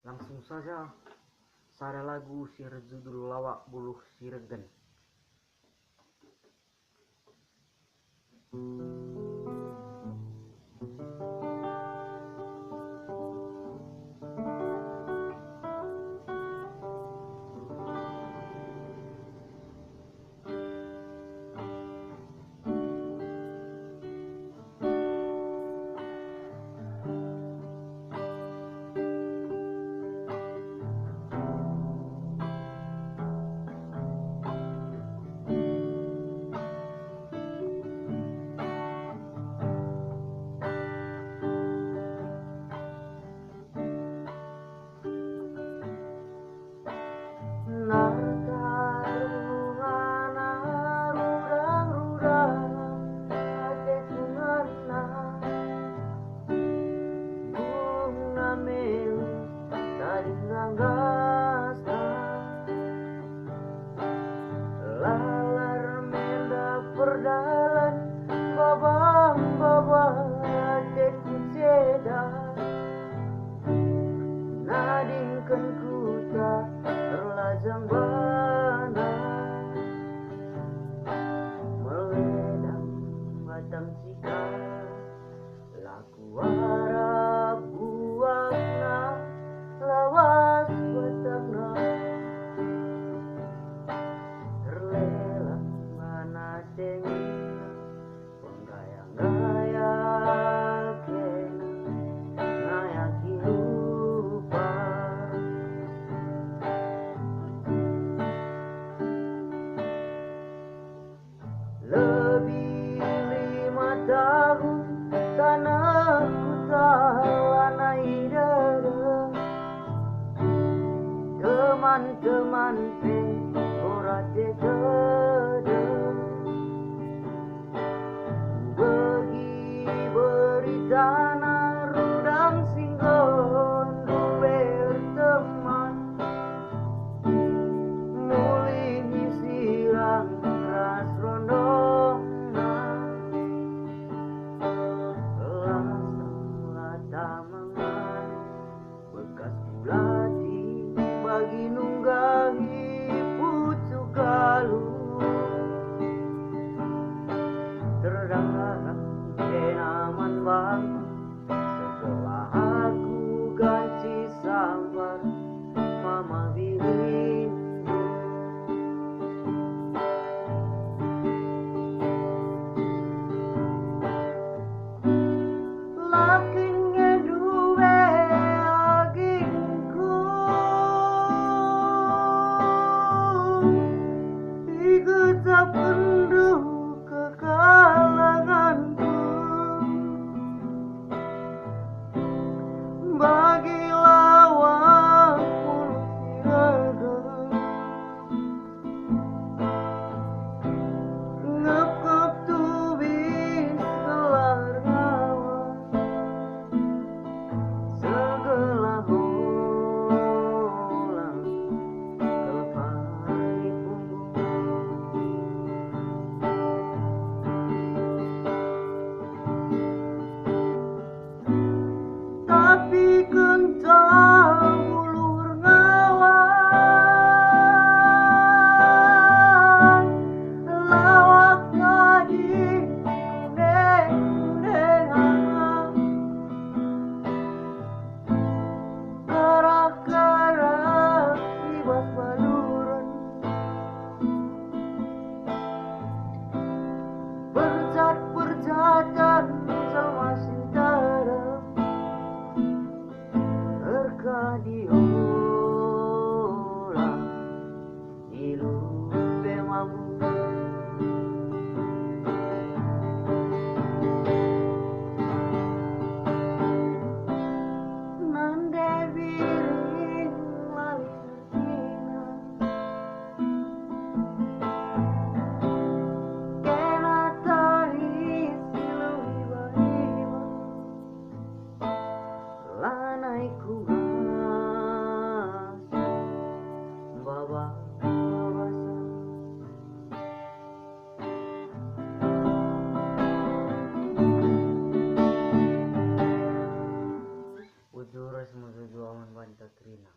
Langsung saja sare lagu sir judul lawak buluh siregen. Perdalan babang adekku seda nadingkan kuta terlajang bana meledang batang cika laku harap buakna lawas batangna terlelang mana dengi penggaya-gaya kena ngayaki lupa lebih 5 tahun tanahku talanai dada teman-teman pe ora deda bagi beritana rudang singgon berteman mulih silang ras rondona langsung lata mangan bekas bulati bagi nunggahi pucuk galuh terdarah kenaman bangku setelah aku ganti sambar mama birin lakinya duwe agingku ikut penduh kekalanganku bagi lawak buluh siregen ngep-ngep tubis gelar ngawang segelah bolang kelepani punggung tapi kental bulur ngawang lawak ngadi kuneng-kunengan kerak-kerak ibas baluran berjat-berjatan sama sintara terkadiola ilu bemamu nande biring lalina kena tahi silu iba-iba lanai kungan Rina.